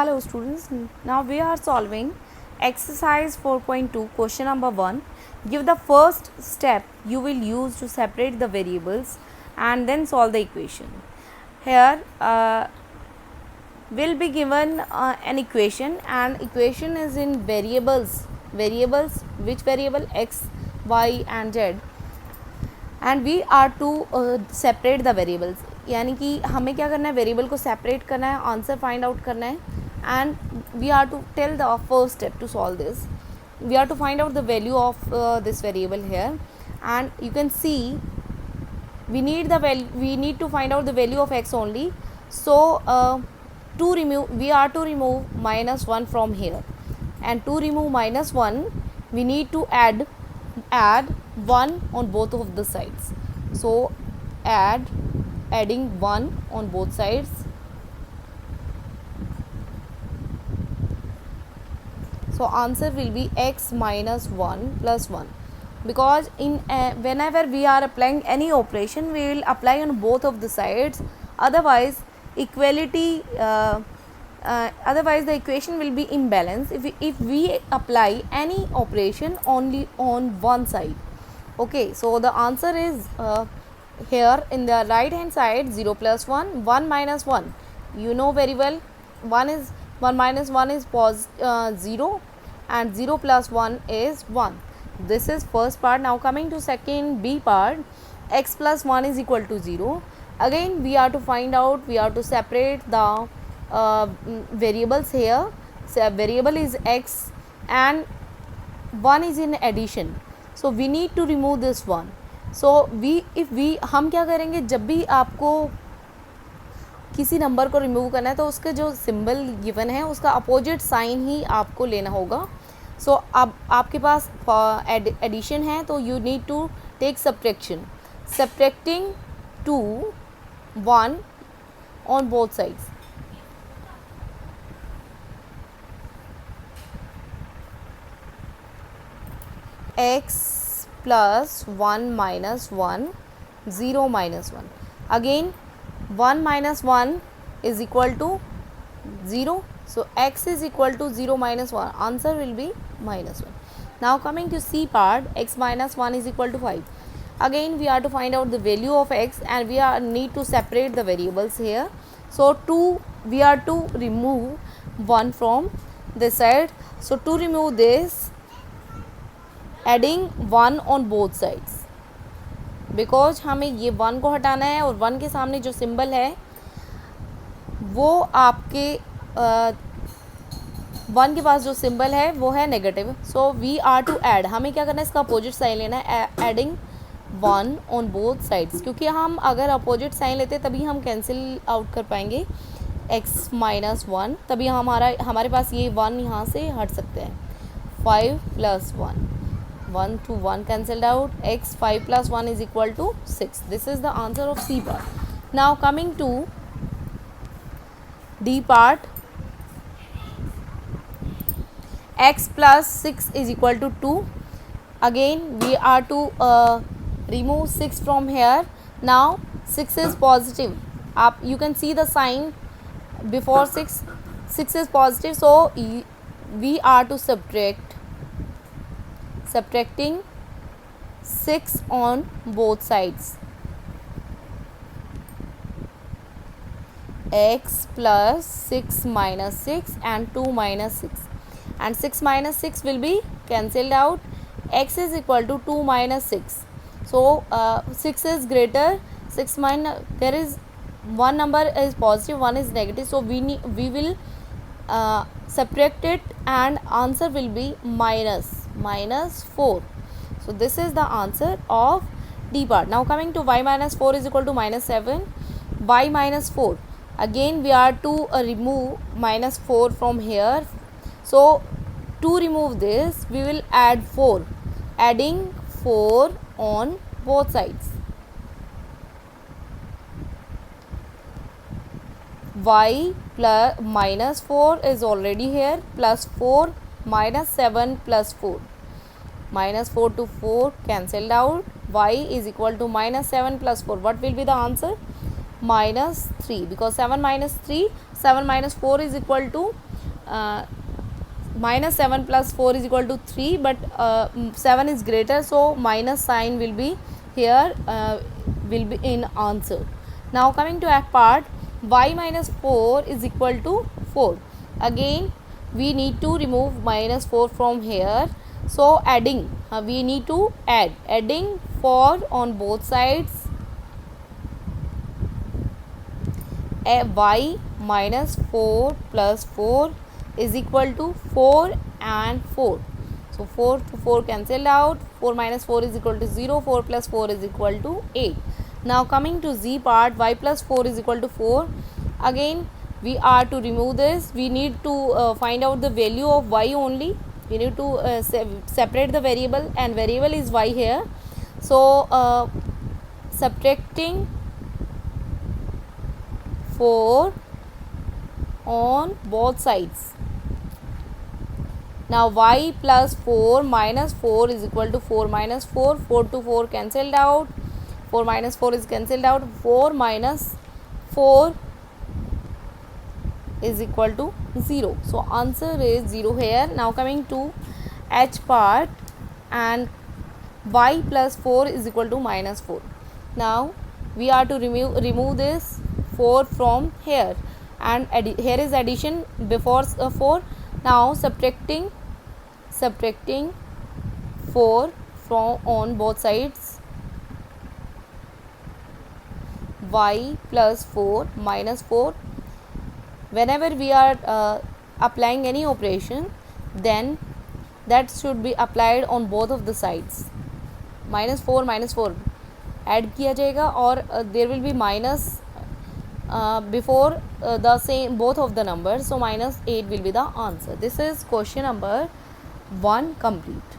Hello students, now we are solving exercise 4.2 question number 1. Give the first step you will use to separate the variables and then solve the equation. Here will be given an equation, and equation is in variables. Which variable? X, y and z, and we are to separate the variables. यानी कि हमें क्या करना है, variable को separate करना है, answer find out करना है, and we are to tell the first step to solve this. We are to find out the value of this variable here, and you can see we need to find out the value of x only. So we are to remove -1 from here, and to remove -1 we need to add 1 on both of the sides. So adding 1 on both sides. So answer will be x minus 1 plus 1, because in whenever we are applying any operation, we will apply on both of the sides. Otherwise the equation will be imbalanced if we apply any operation only on one side. Okay, so the answer is here in the right hand side, 0 plus 1, 1 minus 1. You know very well, 1 minus 1 is 0, and 0 plus 1 is 1. This is first part. Now coming to second B part, x plus 1 is equal to 0. Again we are to find out, we are to separate the variables here. So variable is x and 1 is in addition, so we need to remove this 1. So हम क्या करेंगे, जब भी आपको किसी number को remove करना है तो उसके जो सिंबल गिवन है उसका अपोजिट साइन ही आपको लेना होगा. सो अब आपके पास एडिशन है तो you need to take subtraction. Subtracting 2 1 on both sides. x plus 1 minus 1, 0 minus 1. Again 1 minus 1 is equal to 0. So x is equal to 0 minus 1. Answer will be minus 1. Now coming to C part, x minus 1 is equal to 5. Again we are to find out the value of x, and we need to separate the variables here. So we are to remove 1 from this side. So to remove this, adding 1 on both sides, because हमें ये 1 को हटाना है और 1 के सामने जो symbol है वो आपके 1 के पास जो सिंबल है वो है negative. So we are to add, हमें क्या करना है, इसका अपोजिट साइन लेना है, एडिंग 1 ऑन बोथ साइड्स, क्योंकि हम अगर अपोजिट साइन लेते तभी हम कैंसिल आउट कर पाएंगे x माइनस 1, तभी हमारे पास ये 1 यहाँ से हट सकते हैं. 5 plus 1, 1 to 1 cancelled out. X 5 plus 1 is equal to 6. This is the answer of C part. Now coming to D part, x plus 6 is equal to 2. Again we are to remove 6 from here. Now 6 is positive. You can see the sign before 6. 6 is positive, so we are to subtracting 6 on both sides. X plus 6 minus 6 and 2 minus 6, and 6 minus 6 will be cancelled out. X is equal to 2 minus 6. So 6 is greater, 6 minus, there is one number is positive, one is negative, so we will subtract it, and answer will be minus 4. So this is the answer of D part. Now coming to y minus 4 is equal to minus 7, y minus 4. Again we are to remove minus 4 from here. So to remove this, we will add 4, adding 4 on both sides. Y plus minus 4 is already here, plus 4 minus 7 plus 4, minus 4 to 4 cancelled out. Y is equal to minus 7 plus 4. What will be the answer? minus 3, because 7 minus 3, 7 minus 4 is equal to minus 7 plus 4 is equal to 3, but 7 is greater, so minus sign will be here, will be in answer. Now coming to F part, y minus 4 is equal to 4. Again we need to remove minus 4 from here, so adding, we need to adding 4 on both sides, y minus 4 plus 4 is equal to 4 and 4. So 4 to 4 cancelled out, 4 minus 4 is equal to 0, 4 plus 4 is equal to 8. Now coming to z part, y plus 4 is equal to 4. Again we are to remove this, we need to find out the value of y only. We need to separate the variable, and variable is y here. So subtracting 4 on both sides. Now y plus 4 minus 4 is equal to 4 minus 4, 4 to 4 cancelled out, 4 minus 4 is cancelled out, 4 minus 4 is equal to 0. So answer is 0 here. Now coming to h part, and y plus 4 is equal to minus 4. Now we are to remove this 4 from here, and here is addition before 4. Now subtracting 4 from on both sides, y plus 4 minus 4. Whenever we are applying any operation, then that should be applied on both of the sides. minus 4 add किया जाएगा, और there will be minus before the same both of the numbers, so minus 8 will be the answer. This is question number 1 complete.